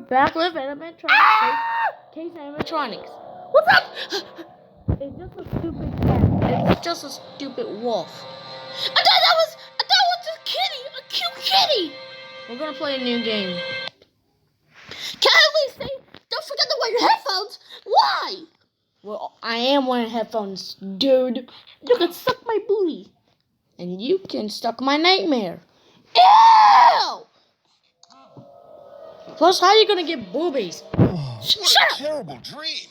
back with animatronics. Case animatronics. What's up? It's just a stupid cat. It's just a stupid wolf. I thought that was a kitty, a cute kitty. We're gonna play a new game. Can I at least say, don't forget to wear your headphones? Why? Well, I am wearing headphones, dude. You can suck my booty. And you can suck my nightmare. Ew! Plus, how are you gonna get boobies? What a terrible dream.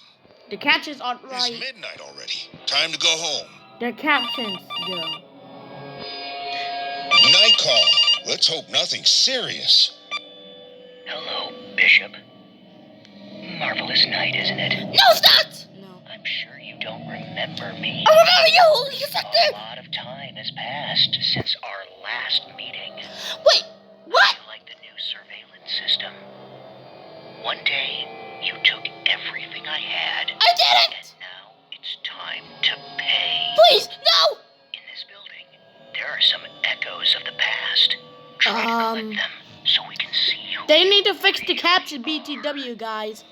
The captions aren't It's right. midnight already. Time to go home. The captions, though. Night call. Let's hope nothing serious. Hello, Bishop. Marvelous night, isn't it? No, it's not! No. I'm sure you don't remember me. I remember you! You said A that! lot of time has passed since our last meeting. Wait, what? You like the new surveillance system? One day, you took everything I had. I didn't! And now it's time to pay. Please, no! In this building, there are some echoes of the past. Try to click them so we can see you. They need to fix the caption, BTW, guys.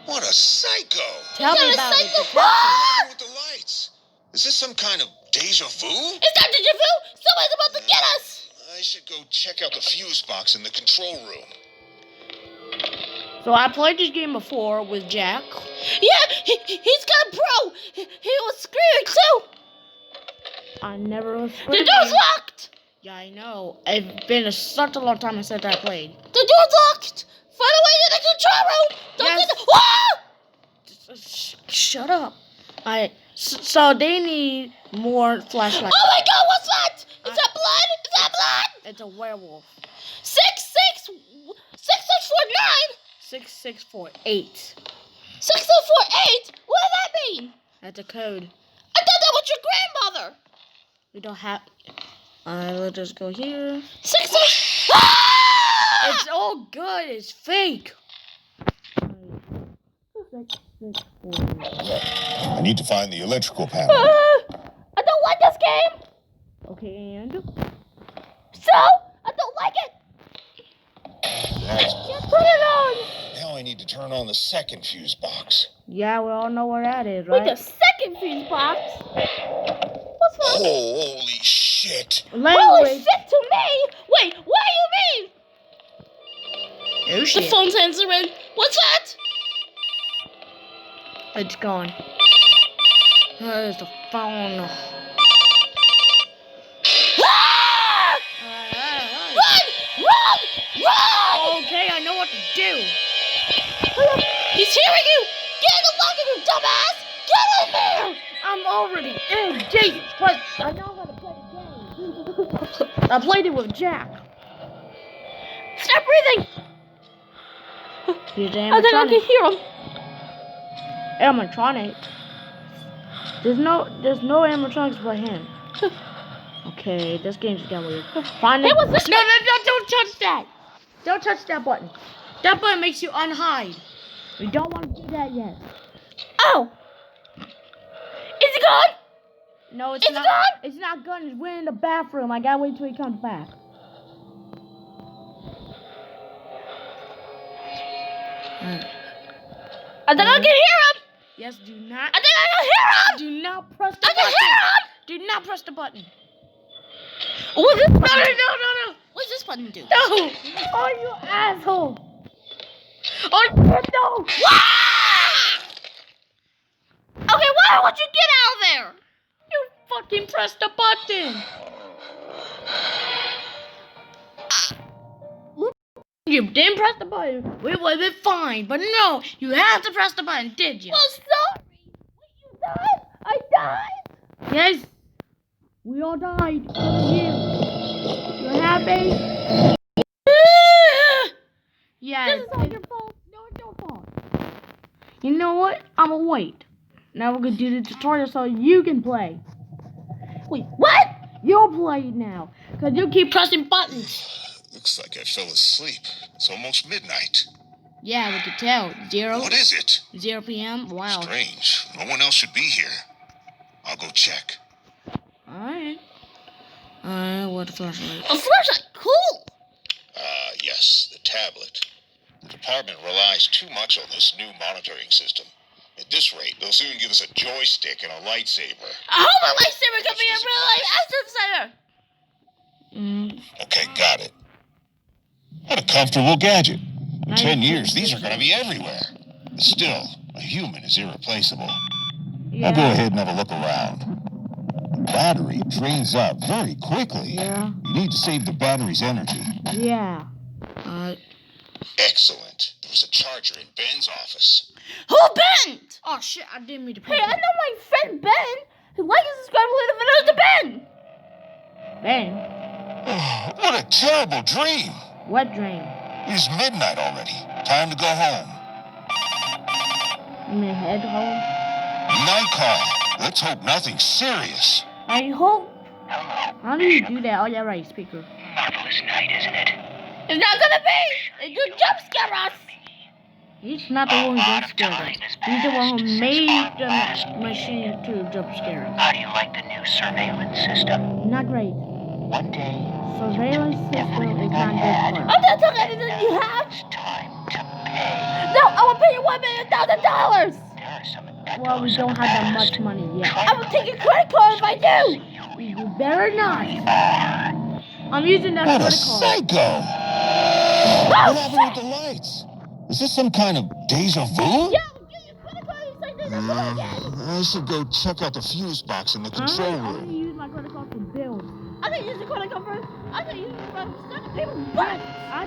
What a psycho. Tell me You're a about it. psycho. The caption. What? With the lights. Is this some kind of deja vu? Is that deja vu? Somebody's about to get us! I should go check out the fuse box in the control room. So I played this game before with Jack. Yeah, he's got a pro! He was screaming too! I never was The screaming. door's locked! Yeah, I know. It's been such a long time since I played. The door's locked! Find a way to the control room! Don't Yes. get the. Ah! Shut up. So they need more flashlights. Oh my god, what's that? Is that blood? Is that blood? It's a werewolf. 6649 6648. 6048? What does that mean? That's a code. I thought that was your grandmother. We don't have. Let's just go here. 66. Ah! It's all good. It's fake. 664. I need to find the electrical panel. I don't like this game. Okay, and So, I don't like it. Just put it on. Now I need to turn on the second fuse box. yeah, we all know where that is, Wait, right? the second fuse box. What's wrong? Holy shit. Holy Language. shit to me! Wait, what do you mean? Oh The shit. phone's answering. What's that? It's gone. There's the phone. Ah! Run! Run! Run! Okay, I know what to do. He's hearing you! Get in the locker room, dumbass! Get in there! I'm already in. Jesus Christ. I know how to play the game. I played it with Jack. Stop breathing! He's the I think I can animatronic. hear him. Animatronic. There's no animatronics but him. Okay, this game's getting weird. Find Hey, it. what's this? No, don't touch that. Don't touch that button. That button makes you unhide. We don't want to do that yet. Oh! Is it gone? No, it's It's not. gone? It's not gone. We're in the bathroom. I gotta wait till he comes back. I think I can hear him! Yes, do not. I think I can hear him! Do not press the I can button. hear him! Do not press the button. What's this button? No. What's this button do? No. Oh, you asshole. Oh, no. Ah! Okay, why would you get out of there? You fucking pressed the button. You didn't press the button. We would have been fine. But no, you have to press the button, did you? Well, sorry. Wait, you died? I died? Yes. We all died. You happy? Yeah. This is all your fault. No, it's your fault. You know what? I'm gonna wait. Now we're gonna do the tutorial so you can play. Wait, what? You'll play now. Because you keep pressing buttons. Looks like I fell asleep. It's almost midnight. Yeah, we could tell. What is it? 0 p.m. Wow. Strange. No one else should be here. I'll go check. Alright. What a flashlight. A flashlight. Cool. Yes, the tablet. The department relies too much on this new monitoring system. At this rate, they'll soon give us a joystick and a lightsaber. I hope a lightsaber could be a real life action center. Okay, got it. What a comfortable gadget. In 10 years, these are going to be everywhere. But still, a human is irreplaceable. Yeah. I'll go ahead and have a look around. The battery drains out very quickly. Yeah. You need to save the battery's energy. Yeah. Excellent. There was a charger in Ben's office. Who, Ben? Oh shit! I didn't mean to. Hey, I know my friend Ben. Who likes to subscribe to little videos to Ben. Ben. Oh, what a terrible dream. What dream? It is midnight already. Time to go home. You mean head home? Night call. Let's hope nothing serious. I hope. Hello. How do you do that? Oh yeah, right. Speaker. Marvelous night, isn't it? It's not gonna be. It's just jump scare us. He's not the one who jump scared us. He's the one who made the machine to jump scare us. How do you like the new surveillance system? Not great. One day, Surveillance system is not good for us. I'm not talking anything you have. it's time to pay. No, I will pay you $1 million. There are some Well, we don't have that much money yet. I will take your credit card if I do. You better not. I'm using that What a credit card. psycho! What happened with the lights? Is this some kind of deja vu? Yeah, get your credit card. You say that I should go check out the fuse box in the control I'm gonna room. use my credit card for bills. I can use your credit card for. I can use it for second people. But I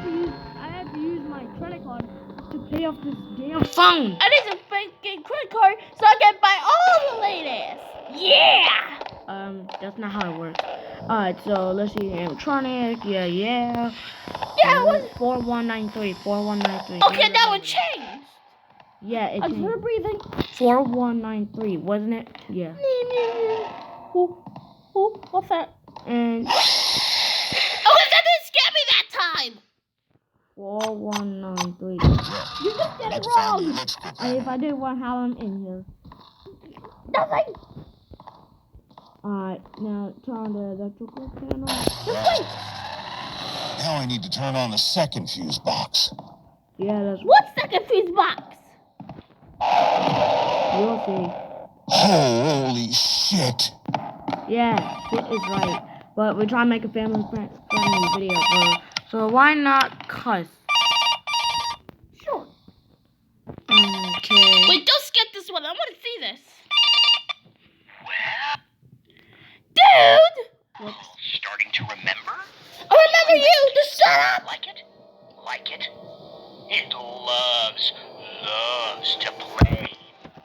had to use my credit card to pay off this damn phone. I need a freaking credit card so I can buy all the ladies. Yeah. That's not how it works. Alright, so let's see. Animatronic. Yeah. Yeah. What? 4193. 4193. Okay, that would change. Yeah, it I'm changed. still breathing. 4193, wasn't it? Yeah. Ooh, what's that? And Oh, that didn't scare me that time. 4193. You just did it wrong. And if I did one, how I'm in here. Nothing. Alright, now turn on the electrical panel. Just wait. Now I need to turn on the second fuse box. Yeah, that's What second fuse box? You'll see. Holy shit. Yeah, it is right. But we're trying to make a family friendly video, so why not cuss? Sure. Okay. Wait, don't skip this one. I want to see this. Well, Dude! starting to remember? I remember you. Just shut up. Like it? Like it? It loves to play.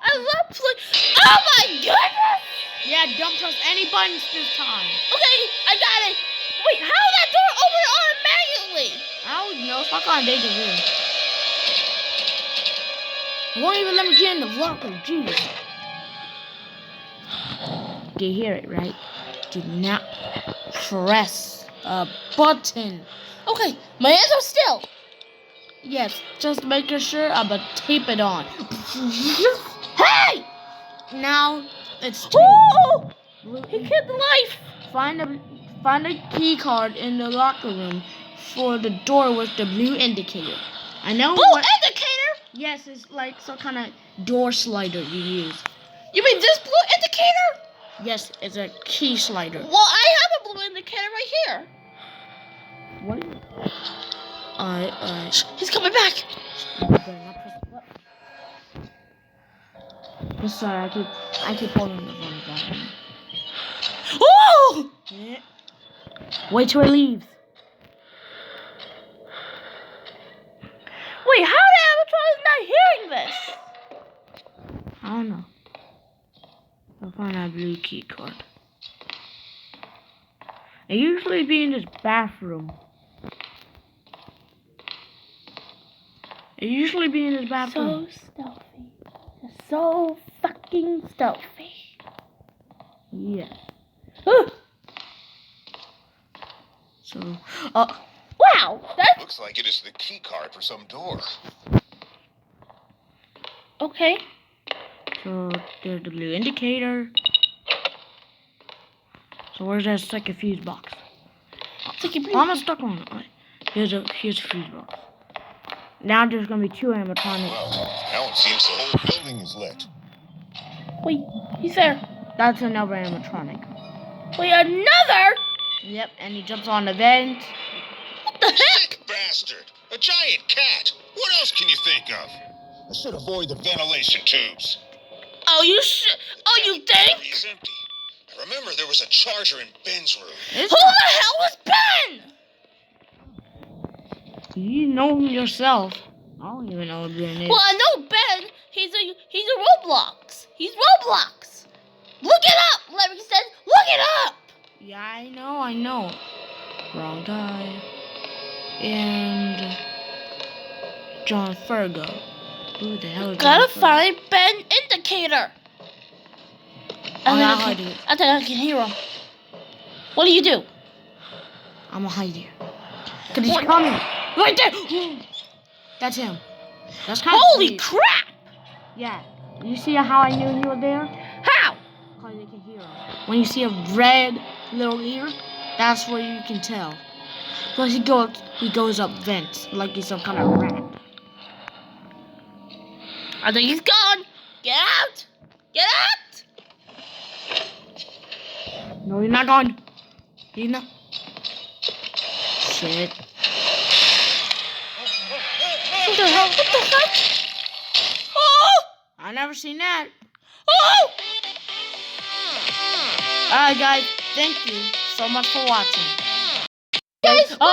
I love play. Oh my goodness! Yeah, don't press any buttons this time. Okay, I got it. Wait, how did that door open automatically? I don't know. Fuck on deja vu. It won't even let me get in the locker. Jesus. Do you hear it, right? Do not press a button. Okay, my hands are still. Yes, just making sure I'm gonna tape it on. Hey! Now it's Oh! He killed the life. Find a key card in the locker room for the door with the blue indicator. I know Blue what. indicator? Yes, it's like some kind of door slider you use. You mean this blue indicator? Yes, it's a key slider. Well, I have a blue indicator right here. What? He's coming back. I'm sorry, I keep holding the phone button. Oh! Wait till it leaves. Wait, how the Avatar is not hearing this? I don't know. I'll find that blue key card. It usually be in this bathroom. It usually be in this bathroom. So stealthy. So fucking stealthy. Yes. So, wow, that's Looks like it is the key card for some door. okay. so there's the blue indicator. So where's that second fuse box? Take your I'm stuck on it. Here's a fuse box. Now there's gonna be 2 animatronics. Well, now it seems the whole building is lit. Wait, he's there. That's another animatronic. Wait, another? Yep, and he jumps on the vent. What the heck? Sick bastard! A giant cat! What else can you think of? I should avoid the ventilation tubes. Oh, you think? It's empty. I remember there was a charger in Ben's room. Who the hell was Ben? You know him yourself. I don't even know what Ben is. Well, I know Ben. He's a Roblox. He's Roblox. Look it up, Larry said. Look it up. Yeah, I know. Wrong guy. And John Fergo. Who the hell is Gotta John Fergo? find Ben indicator. I'm not I hiding. think I can hear him. What do you do? I'm gonna hide you. Cause he's coming. Right there. That's him. That's kind Holy of crap! Yeah. You see how I knew he was there? How? Because they can hear him. When you see a red little ear, that's where you can tell. Plus he goes up vents like he's some kind of rat. I think he's gone. Get out! Get out! No, you're not gone. He's not. Shit. What the hell? What the heck? Oh! I never seen that. Oh! Alright guys, thank you so much for watching. Guys, subscribe,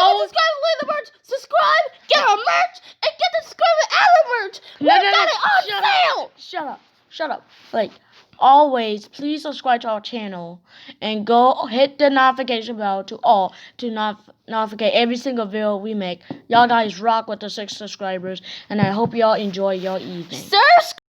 get our merch, and get the Scarlet Hour merch. We got it on sale. Shut up. Like, always, please subscribe to our channel and go hit the notification bell to notify every single video we make. Y'all guys rock with the 6 subscribers, and I hope y'all enjoy your evening. Subscribe.